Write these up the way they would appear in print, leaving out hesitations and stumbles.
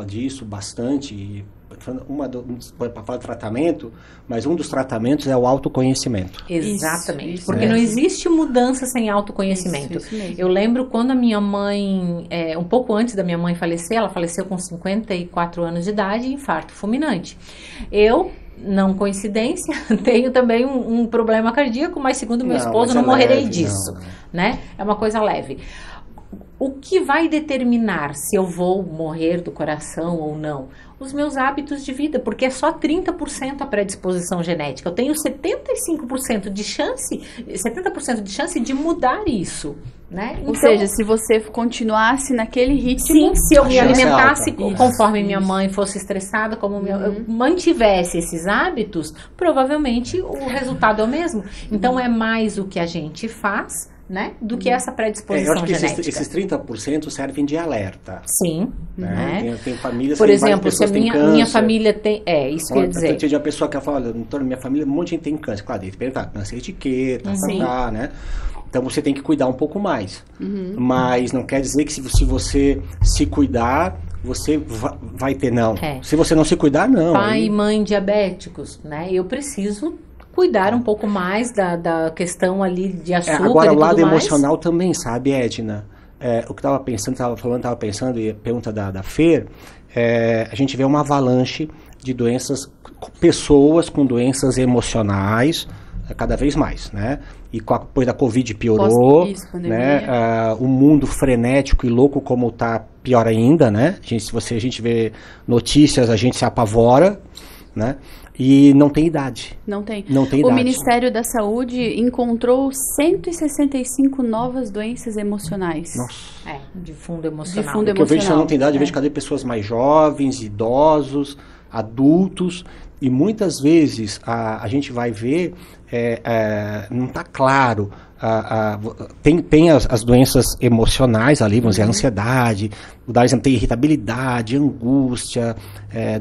disso bastante, para falar de tratamento, mas um dos tratamentos é o autoconhecimento. Exatamente, porque não existe mudança sem autoconhecimento. Isso mesmo. Eu lembro quando a minha mãe, um pouco antes da minha mãe falecer, ela faleceu com 54 anos de idade, infarto fulminante. Eu, não coincidência, tenho também um problema cardíaco, mas segundo meu esposo, não morrerei disso, né? É uma coisa leve. O que vai determinar se eu vou morrer do coração ou não? Os meus hábitos de vida, porque é só 30% a predisposição genética. Eu tenho 70% de chance de mudar isso, né? Ou seja, se você continuasse naquele ritmo... Sim, se eu me alimentasse conforme minha mãe fosse estressada, como eu mantivesse esses hábitos, provavelmente o resultado é o mesmo. Então, é mais o que a gente faz, né, do que essa predisposição eu acho que genética. Esses 30% servem de alerta. Sim. Né? Tem famílias, por exemplo, se a minha família tem... isso que eu ia dizer. Tem uma pessoa que fala, olha, em torno da minha família, um monte de gente tem câncer. Claro, tem que perguntar, câncer de etiqueta, né? Então, você tem que cuidar um pouco mais. Mas não quer dizer que se você se cuidar, você vai ter, não. Se você não se cuidar, não. Pai e mãe diabéticos, né? Eu preciso cuidar um pouco mais da questão ali de açúcar agora, e tudo o lado mais. emocional também, sabe, Edna? O que estava pensando, e a pergunta da Fer, a gente vê uma avalanche de doenças, pessoas com doenças emocionais, cada vez mais, né? E depois da Covid piorou, né? O mundo frenético e louco como está, pior ainda, né? Se a gente vê notícias, a gente se apavora, né? E não tem idade. Não tem. O Ministério da Saúde encontrou 165 novas doenças emocionais. Nossa. De fundo emocional. Porque eu vejo que não tem idade, eu vejo cada vez pessoas mais jovens, idosos, adultos, e muitas vezes a gente vai ver, não está claro, tem as doenças emocionais ali, vamos dizer, a ansiedade, tem irritabilidade, angústia,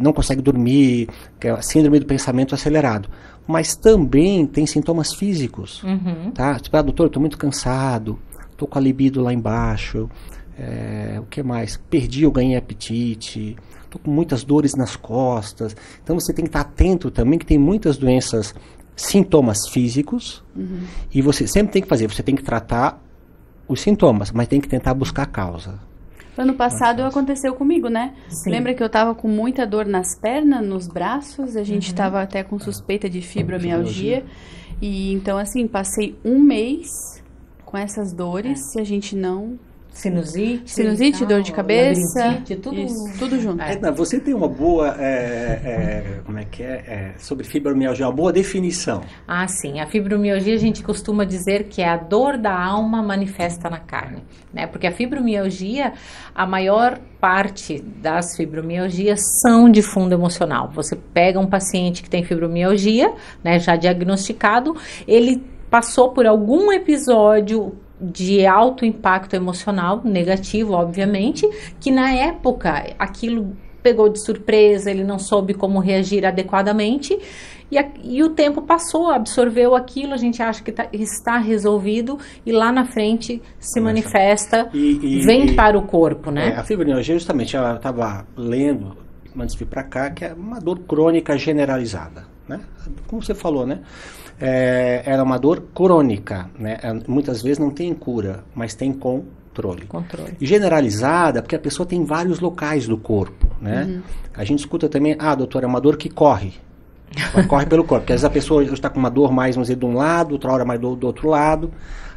não consegue dormir, que é a síndrome do pensamento acelerado. Mas também tem sintomas físicos, tá? Tipo, doutor, eu estou muito cansado, estou com a libido lá embaixo, o que mais? Perdi ou ganhei apetite, estou com muitas dores nas costas. Então você tem que estar atento também que tem muitas doenças, sintomas físicos, e você sempre tem que você tem que tratar os sintomas, mas tem que tentar buscar a causa. Ano passado aconteceu comigo, né? Sim. Lembra que eu tava com muita dor nas pernas, nos braços, a gente tava até com suspeita de fibromialgia, e então assim, passei um mês com essas dores e a gente não... Sinusite, dor de cabeça, tudo junto. Edna, você tem uma boa, sobre fibromialgia, uma boa definição. Ah, sim. A fibromialgia a gente costuma dizer que é a dor da alma manifesta na carne, né? Porque a fibromialgia, a maior parte das fibromialgias são de fundo emocional. Você pega um paciente que tem fibromialgia, né, já diagnosticado, ele passou por algum episódio de alto impacto emocional, negativo, obviamente, que na época aquilo pegou de surpresa, ele não soube como reagir adequadamente, e o tempo passou, absorveu aquilo, a gente acha que está resolvido, e lá na frente se manifesta, vem para o corpo, né? A fibromialgia, justamente, eu estava lendo, antes de vir para cá, que é uma dor crônica generalizada, né? Como você falou, né? Ela é uma dor crônica, né? Muitas vezes não tem cura, mas tem controle. E generalizada, porque a pessoa tem vários locais do corpo, né? A gente escuta também, doutora, é uma dor que corre. Ela corre pelo corpo, porque às vezes a pessoa está com uma dor mais, vamos dizer, de um lado, outra hora mais do outro lado.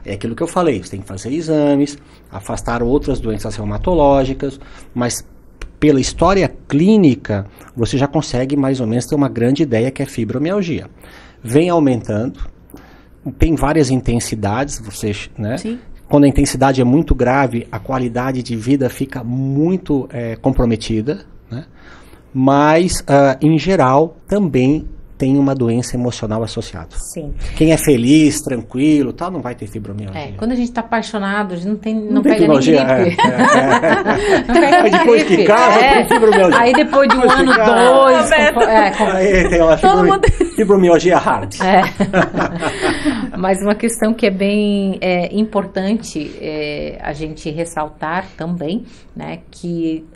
É aquilo que eu falei, você tem que fazer exames, afastar outras doenças reumatológicas, mas pela história clínica, você já consegue mais ou menos ter uma grande ideia que é fibromialgia. Vem aumentando, tem várias intensidades, né? Sim. Quando a intensidade é muito grave, a qualidade de vida fica muito comprometida, né? Mas, em geral, também tem uma doença emocional associada. Sim. Quem é feliz, tranquilo, tal, não vai ter fibromialgia. Quando a gente está apaixonado, a gente não tem pega nem gripe. Aí depois que casa, tem fibromialgia. Aí depois de um ano, dois... Aí tem uma fibromialgia hard. Mas uma questão que é bem importante a gente ressaltar também, né, que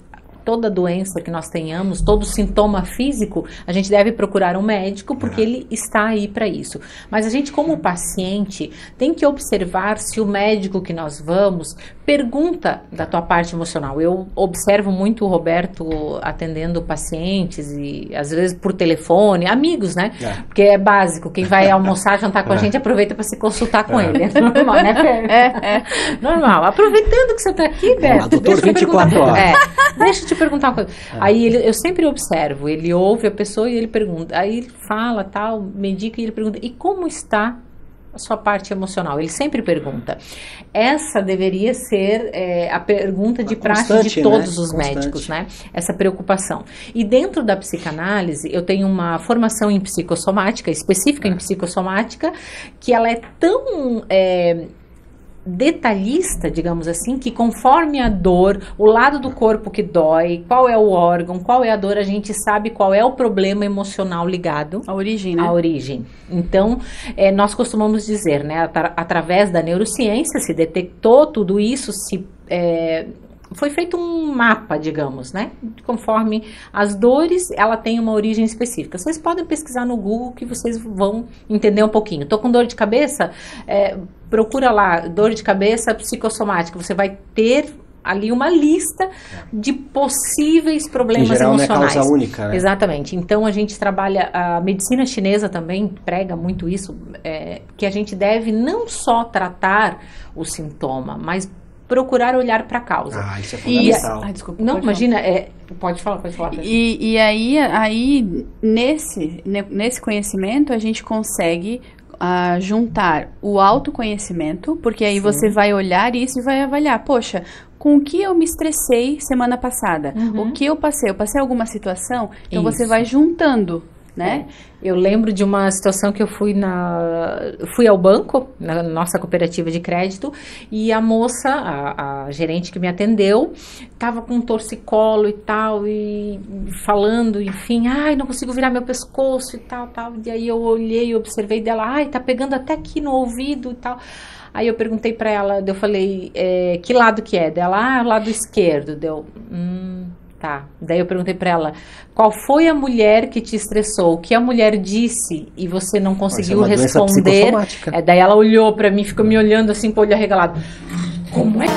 toda doença que nós tenhamos, todo sintoma físico, a gente deve procurar um médico, porque ele está aí para isso. Mas a gente, como paciente, tem que observar se o médico que nós vamos pergunta da tua parte emocional. Eu observo muito o Roberto atendendo pacientes e às vezes por telefone, amigos, né? Porque é básico, quem vai almoçar, jantar com a gente, aproveita para se consultar com ele. É normal, né, Fer? Normal. Aproveitando que você está aqui, Beto, doutor, 24 horas. Deixa eu te perguntar uma coisa. Aí eu sempre observo, ele ouve a pessoa e ele pergunta, aí ele fala, tal, medica e ele pergunta, e como está a sua parte emocional? Ele sempre pergunta. Essa deveria ser a pergunta de praxe de todos os médicos, né? Essa preocupação. E dentro da psicanálise, eu tenho uma formação em psicossomática, específica em psicossomática, que ela é tão detalhista, digamos assim, que conforme a dor, o lado do corpo que dói, qual é o órgão, qual é a dor, a gente sabe qual é o problema emocional ligado. A origem, né? A origem. Então, nós costumamos dizer, né, através da neurociência, se detectou tudo isso, foi feito um mapa, digamos, né? Conforme as dores, ela tem uma origem específica. Vocês podem pesquisar no Google que vocês vão entender um pouquinho. Tô com dor de cabeça? Procura lá, dor de cabeça psicossomática. Você vai ter ali uma lista de possíveis problemas emocionais. Em geral, não é causa única, né? Exatamente. Então, a gente trabalha, a medicina chinesa também prega muito isso, que a gente deve não só tratar o sintoma, mas procurar olhar para a causa. Isso é fundamental. Desculpa. Não, imagina, pode falar. E aí nesse conhecimento, a gente consegue juntar o autoconhecimento, porque aí você vai olhar isso e vai avaliar, poxa, com o que eu me estressei semana passada? O que eu passei? Eu passei alguma situação? Então você vai juntando, né? Eu lembro de uma situação que eu fui ao banco, na nossa cooperativa de crédito, e a moça, a gerente que me atendeu, estava com um torcicolo e tal, e falando, enfim, não consigo virar meu pescoço e tal. E aí eu olhei e observei dela, tá pegando até aqui no ouvido e tal. Aí eu perguntei pra ela, eu falei, que lado que é? Dela, o lado esquerdo. Tá. Daí eu perguntei pra ela, qual foi a mulher que te estressou? O que a mulher disse e você não conseguiu responder? Daí ela olhou pra mim, ficou me olhando assim com o olho arregalado. Como é